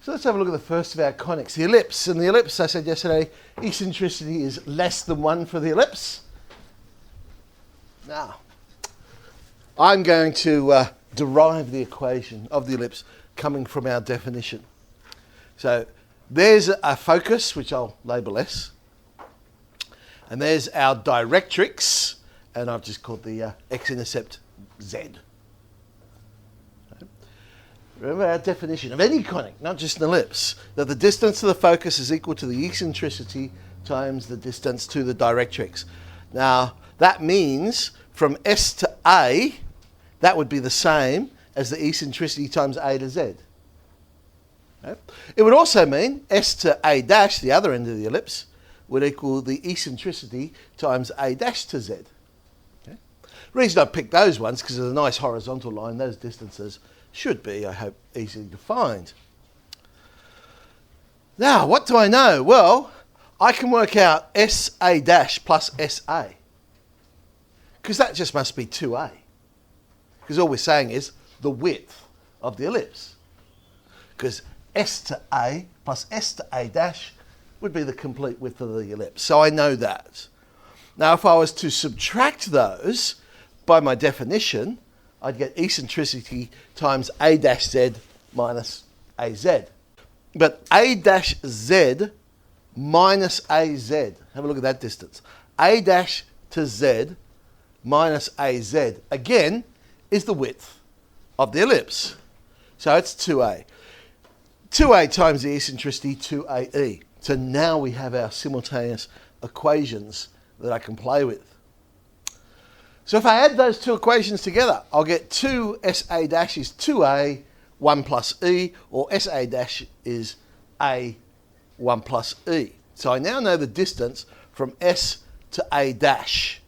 So let's have a look at the first of our conics, the ellipse. And the ellipse, I said yesterday, eccentricity is less than 1 for the ellipse. Now, I'm going to derive the equation of the ellipse coming from our definition. So there's a focus, which I'll label S. And there's our directrix, and I've just called the x-intercept Z. Remember our definition of any conic, not just an ellipse, that the distance to the focus is equal to the eccentricity times the distance to the directrix. Now, that means from S to A, that would be the same as the eccentricity times A to Z. Okay? It would also mean S to A dash, the other end of the ellipse, would equal the eccentricity times A dash to Z. Okay? The reason I picked those ones, because there's a nice horizontal line, those distances should be, I hope, easy to find. Now, what do I know? Well, I can work out SA dash plus SA, because that just must be 2A. Because all we're saying is the width of the ellipse. Because S to A plus S to A dash would be the complete width of the ellipse. So I know that. Now, if I was to subtract those by my definition, I'd get eccentricity times A dash Z minus AZ. But A dash Z minus AZ, have a look at that distance. A dash to Z minus AZ, again, is the width of the ellipse. So it's 2A. 2A times the eccentricity, 2AE. So now we have our simultaneous equations that I can play with. So if I add those two equations together, I'll get 2 SA dash is 2A, 1 plus E, or SA dash is A, 1 plus E. So I now know the distance from S to A dash.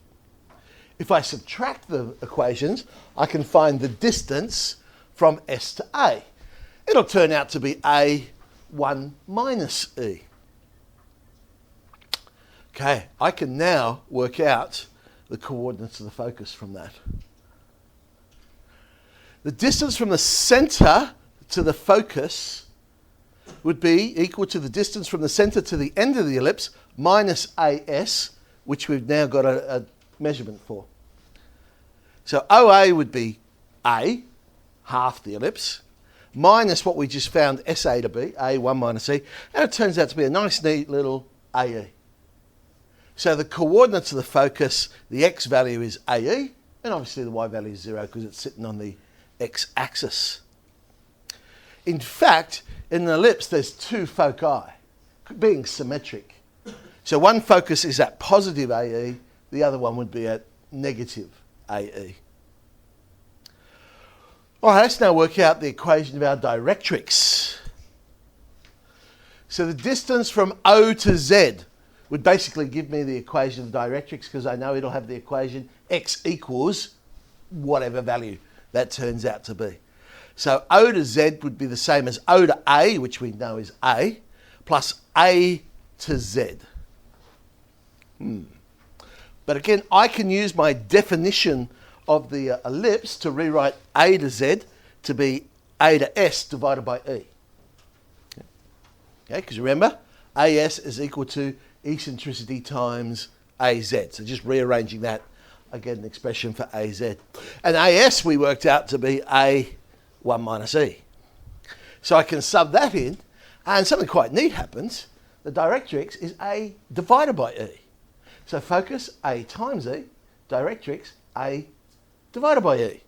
If I subtract the equations, I can find the distance from S to A. It'll turn out to be A, 1 minus E. Okay, I can now work out the coordinates of the focus from that. The distance from the center to the focus would be equal to the distance from the center to the end of the ellipse minus AS, which we've now got a measurement for. So OA would be A, half the ellipse, minus what we just found SA to be, A, 1 minus E, and it turns out to be a nice, neat little AE. So the coordinates of the focus, the x value is AE, and obviously the y value is 0 because it's sitting on the x-axis. In fact, in an ellipse, there's two foci, being symmetric. So one focus is at positive AE, the other one would be at negative AE. All right, let's now work out the equation of our directrix. So the distance from O to Z would basically give me the equation of the directrix, because I know it'll have the equation x equals whatever value that turns out to be. So O to Z would be the same as O to A, which we know is A, plus A to Z. But again, I can use my definition of the ellipse to rewrite A to Z to be A to S divided by E. Okay, because remember, AS is equal to eccentricity times AZ. So just rearranging that, I get an expression for AZ. And AS we worked out to be A, 1 minus E. So I can sub that in, and something quite neat happens. The directrix is A divided by E. So focus A times E, directrix A divided by E.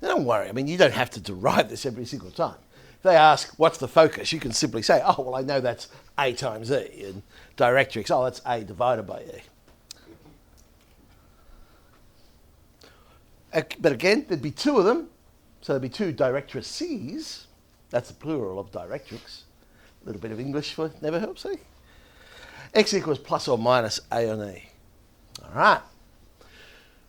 Now don't worry, I mean, you don't have to derive this every single time. If they ask, what's the focus? You can simply say, oh, well, I know that's A times E. And directrix, oh, that's A divided by E. But again, there'd be two of them. So there'd be two directrices. That's the plural of directrix. A little bit of English for never helps, eh? X equals plus or minus A on E. All right.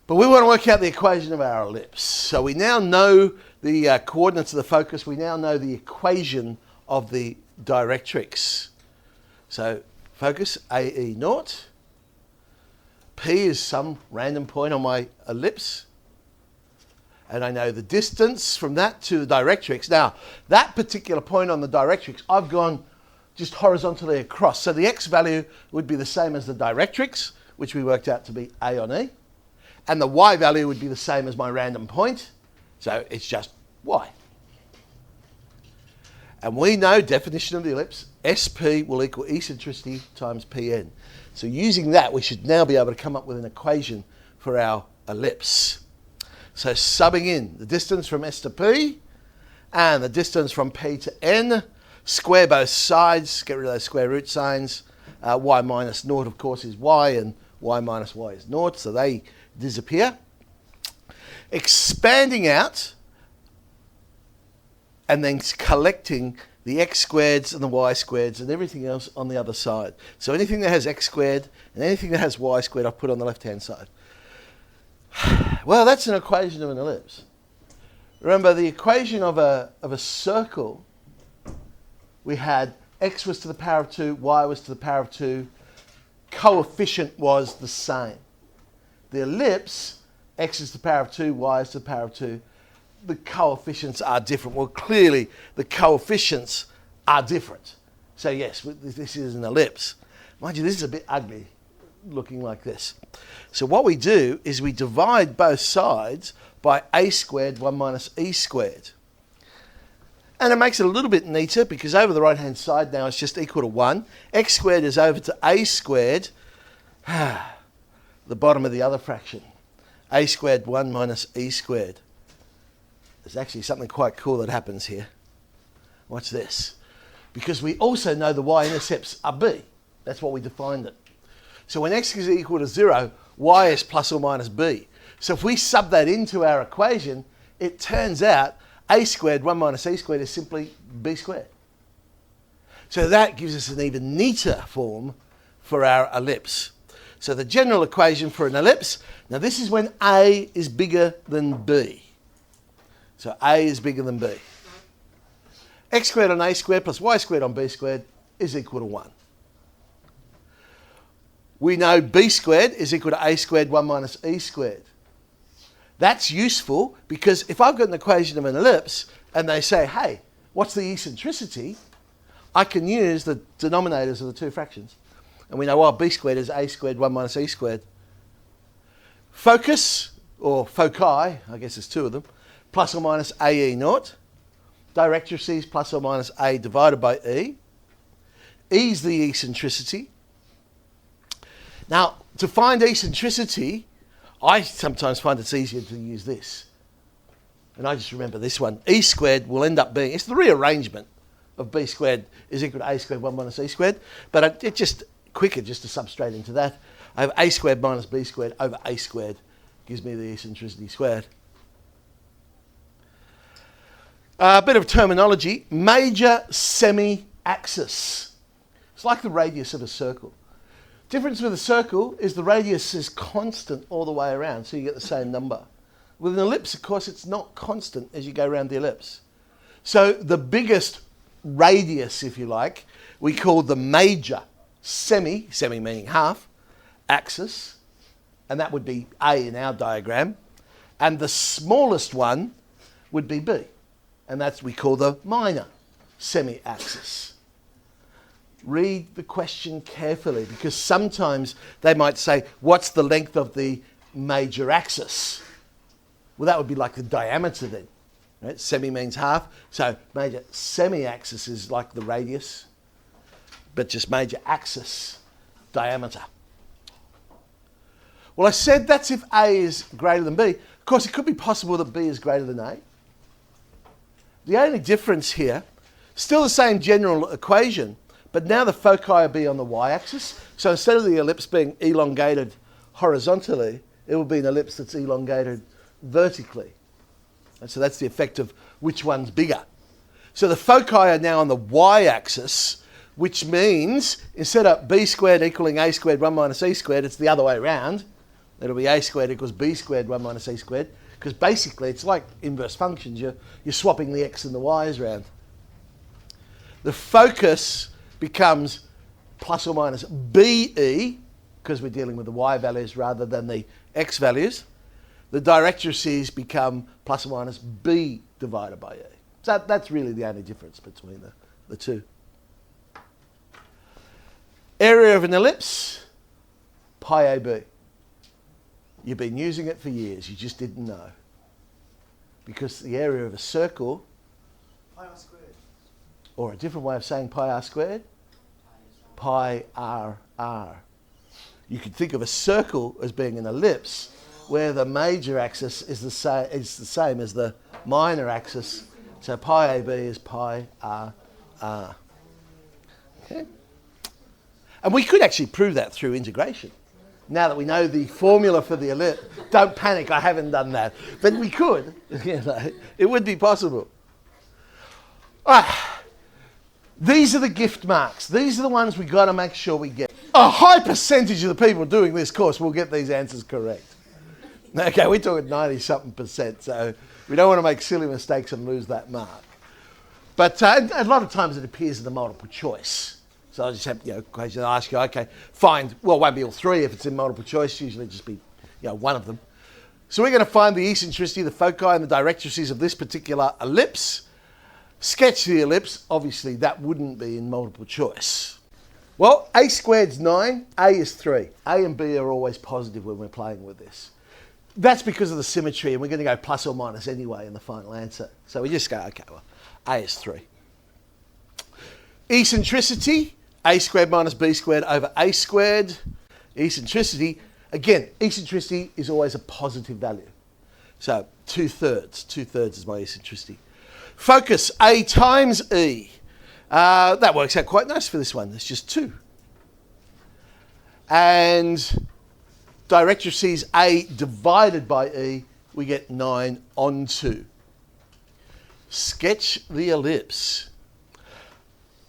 But we want to work out the equation of our ellipse. So we now know the coordinates of the focus. We now know the equation of the directrix. So focus AE naught. P is some random point on my ellipse. And I know the distance from that to the directrix. Now, that particular point on the directrix, I've gone just horizontally across. So the x value would be the same as the directrix, which we worked out to be A on E. And the y value would be the same as my random point. So it's just y. And we know, definition of the ellipse, SP will equal eccentricity times Pn. So using that, we should now be able to come up with an equation for our ellipse. So subbing in the distance from S to P and the distance from P to N, square both sides, get rid of those square root signs. Y minus naught, of course, is y, and y minus y is naught, so they disappear. Expanding out and then collecting the x squareds and the y squareds and everything else on the other side. So anything that has x squared and anything that has y squared, I've put on the left-hand side. Well, that's an equation of an ellipse. Remember, the equation of a circle, we had x was to the power of 2, y was to the power of 2, coefficient was the same. The ellipse, x is to the power of 2, y is to the power of 2, the coefficients are different. Well, clearly the coefficients are different. So yes, this is an ellipse. Mind you, this is a bit ugly looking like this. So what we do is we divide both sides by a squared 1 minus e squared. And it makes it a little bit neater because over the right hand side now it's just equal to 1. X squared is over to a squared, the bottom of the other fraction. A squared 1 minus e squared. There's actually something quite cool that happens here. Watch this. Because we also know the y-intercepts are b. That's what we defined it. So when x is equal to 0, y is plus or minus b. So if we sub that into our equation, it turns out a squared 1 minus e squared is simply b squared. So that gives us an even neater form for our ellipse. So the general equation for an ellipse, now this is when a is bigger than b. So a is bigger than b. X squared on a squared plus y squared on b squared is equal to 1. We know b squared is equal to a squared 1 minus e squared. That's useful because if I've got an equation of an ellipse and they say, hey, what's the eccentricity? I can use the denominators of the two fractions. And we know, well, b squared is a squared 1 minus e squared. Focus, or foci, I guess there's two of them, plus or minus ae naught. Directrix is plus or minus a divided by e. E is the eccentricity. Now, to find eccentricity, I sometimes find it's easier to use this. And I just remember this one. E squared will end up being, it's the rearrangement of b squared is equal to a squared 1 minus e squared. But it's just quicker just to sub straight into that. I have a squared minus b squared over a squared gives me the eccentricity squared. A bit of terminology. Major semi-axis. It's like the radius of a circle. Difference with a circle is the radius is constant all the way around, so you get the same number. With an ellipse, of course, it's not constant as you go around the ellipse. So the biggest radius, if you like, we call the major semi meaning half, axis, and that would be A in our diagram. And the smallest one would be B, and that's we call the minor semi-axis. Read the question carefully because sometimes they might say, what's the length of the major axis? Well, that would be like the diameter then. Right? Semi means half. So major semi-axis is like the radius, but just major axis, diameter. Well, I said that's if A is greater than B. Of course, it could be possible that B is greater than A. The only difference here, still the same general equation, but now the foci will be on the y-axis. So instead of the ellipse being elongated horizontally, it will be an ellipse that's elongated vertically. And so that's the effect of which one's bigger. So the foci are now on the y-axis, which means instead of b squared equaling a squared 1 minus e squared, it's the other way around. It'll be a squared equals b squared 1 minus e squared, because basically it's like inverse functions. You're swapping the x and the y's around. The focus becomes plus or minus BE, because we're dealing with the y values rather than the x values. the directrices become plus or minus b divided by e. So that's really the only difference between the two. Area of an ellipse, pi AB. You've been using it for years, you just didn't know. Because the area of a circle, Pi r squared. or a different way of saying pi r squared, pi r r. You could think of a circle as being an ellipse where the major axis is the same as the minor axis. So pi AB is pi r r. Okay? And we could actually prove that through integration. Now that we know the formula for the ellipse, don't panic, I haven't done that. But we could, it would be possible. All right, these are the gift marks. These are the ones we've got to make sure we get. A high percentage of the people doing this course will get these answers correct. Okay, we're talking 90-something%, so we don't want to make silly mistakes and lose that mark. But a lot of times it appears in the multiple choice. So I'll just have, question I'll ask you, okay, find, well, it won't be all three if it's in multiple choice, usually just be, one of them. So we're going to find the eccentricity, the foci, and the directrices of this particular ellipse. Sketch the ellipse, obviously that wouldn't be in multiple choice. Well, a squared's 9, a is 3. A and b are always positive when we're playing with this. That's because of the symmetry, and we're going to go plus or minus anyway in the final answer. So we just go, okay, well, a is 3. Eccentricity, a squared minus b squared over a squared. Eccentricity, again, eccentricity is always a positive value. So 2/3. 2/3 is my eccentricity. Focus, a times e. That works out quite nice for this one. It's just 2. And directrices a divided by e, we get 9 on 2. Sketch the ellipse.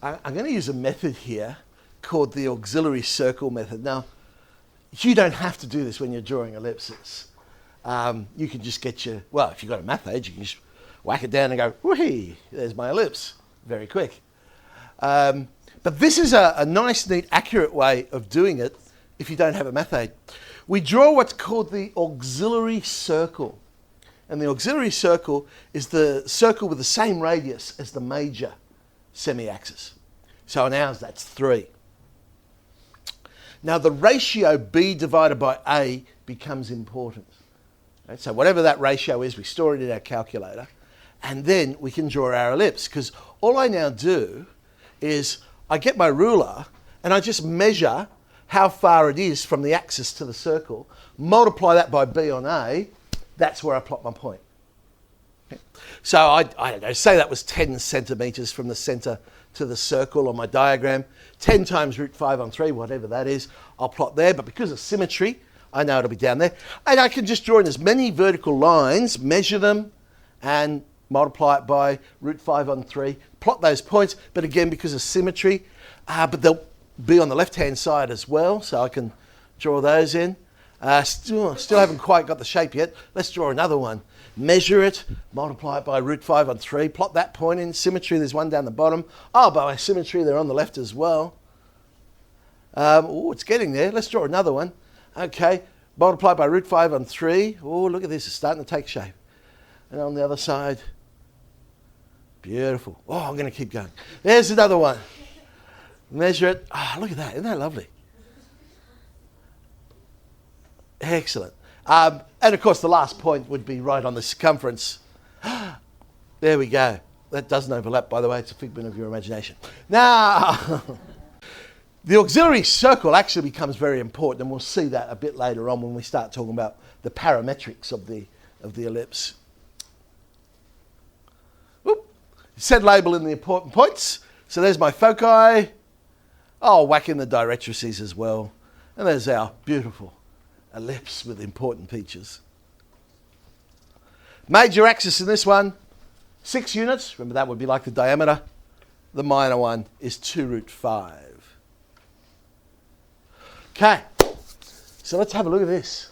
I'm going to use a method here called the auxiliary circle method. Now, you don't have to do this when you're drawing ellipses. You can just get your, well, if you've got a math aid, you can just whack it down and go, whee, there's my ellipse, very quick. But this is a nice, neat, accurate way of doing it if you don't have a math aid. We draw what's called the auxiliary circle. And the auxiliary circle is the circle with the same radius as the major semi-axis. So in ours, that's 3. Now the ratio b divided by a becomes important. Right? So whatever that ratio is, we store it in our calculator, and then we can draw our ellipse, because all I now do is I get my ruler and I just measure how far it is from the axis to the circle, multiply that by b on a, that's where I plot my point. Okay. So I don't know, say that was 10 centimetres from the centre to the circle on my diagram, 10 times root 5 on 3, whatever that is, I'll plot there, but because of symmetry, I know it'll be down there. And I can just draw in as many vertical lines, measure them, and multiply it by root 5 on 3, plot those points, but again, because of symmetry, but they'll be on the left-hand side as well, so I can draw those in. Still haven't quite got the shape yet. Let's draw another one. Measure it, multiply it by root 5 on 3, plot that point in. Symmetry, there's one down the bottom. Oh, by symmetry, they're on the left as well. Oh, it's getting there. Let's draw another one. Okay, multiply by root 5 on 3. Oh, look at this, it's starting to take shape. And on the other side, beautiful. Oh, I'm going to keep going. There's another one. Measure it. Oh, look at that. Isn't that lovely? Excellent. And of course, the last point would be right on the circumference. There we go. That doesn't overlap, by the way. It's a figment of your imagination. Now, the auxiliary circle actually becomes very important, and we'll see that a bit later on when we start talking about the parametrics of the ellipse. Whoop. Set label in the important points. So there's my foci. I'll whack in the directrices as well. And there's our beautiful ellipse with important features. Major axis in this one, 6 units. Remember, that would be like the diameter. The minor one is 2 root 5. Okay, so let's have a look at this.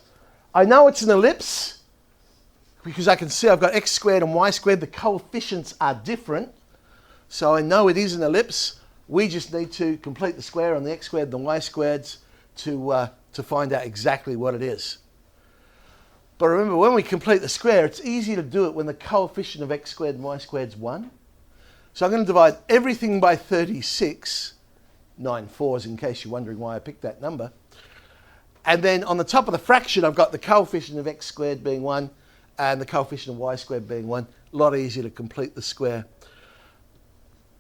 I know it's an ellipse because I can see I've got x squared and y squared. The coefficients are different. So I know it is an ellipse. We just need to complete the square on the x squared and the y squareds to find out exactly what it is. But remember, when we complete the square, it's easy to do it when the coefficient of x squared and y squared is 1. So I'm going to divide everything by 36, 9 fours in case you're wondering why I picked that number. And then on the top of the fraction, I've got the coefficient of x squared being 1 and the coefficient of y squared being 1. A lot easier to complete the square.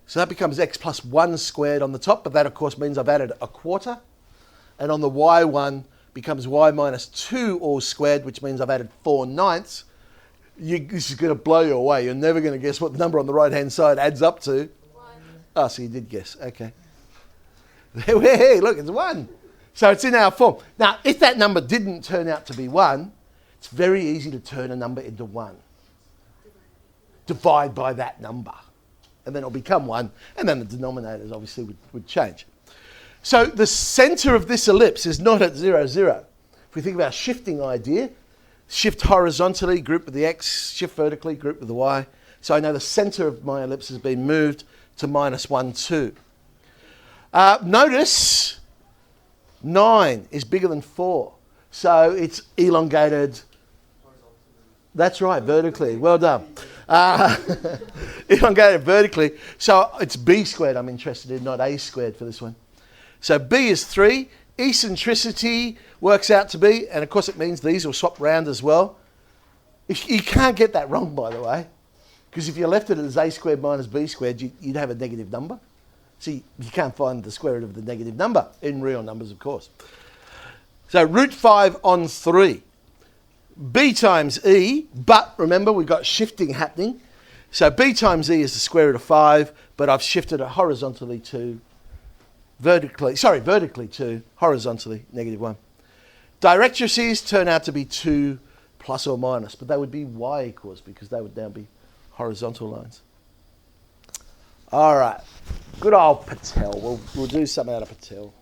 So that becomes x plus 1 squared on the top, but that of course means I've added a quarter. And on the y1 becomes y minus 2 all squared, which means I've added 4/9. This is going to blow you away. You're never going to guess what the number on the right-hand side adds up to. 1. Oh, so you did guess. Okay. Hey, look, it's 1. So it's in our form. Now, if that number didn't turn out to be 1, it's very easy to turn a number into 1. Divide by that number. And then it'll become 1. And then the denominators obviously would change. So the center of this ellipse is not at 0, 0. If we think about a shifting idea, shift horizontally, group with the x, shift vertically, group with the y. So I know the center of my ellipse has been moved to minus 1, 2. Notice 9 is bigger than 4. So it's elongated. That's right, vertically. Well done. Elongated vertically. So it's b squared I'm interested in, not a squared for this one. So b is 3. Eccentricity works out to be, and of course it means these will swap round as well. You can't get that wrong, by the way, because if you left it as a squared minus b squared, you'd have a negative number. So you can't find the square root of the negative number in real numbers, of course. So root 5 on 3. B times e, but remember we've got shifting happening. So b times e is the square root of 5, but I've shifted it horizontally to vertically to horizontally, negative 1. Directrices turn out to be 2 plus or minus, but they would be y equals because they would now be horizontal lines. All right, good old Patel. We'll do something out of Patel.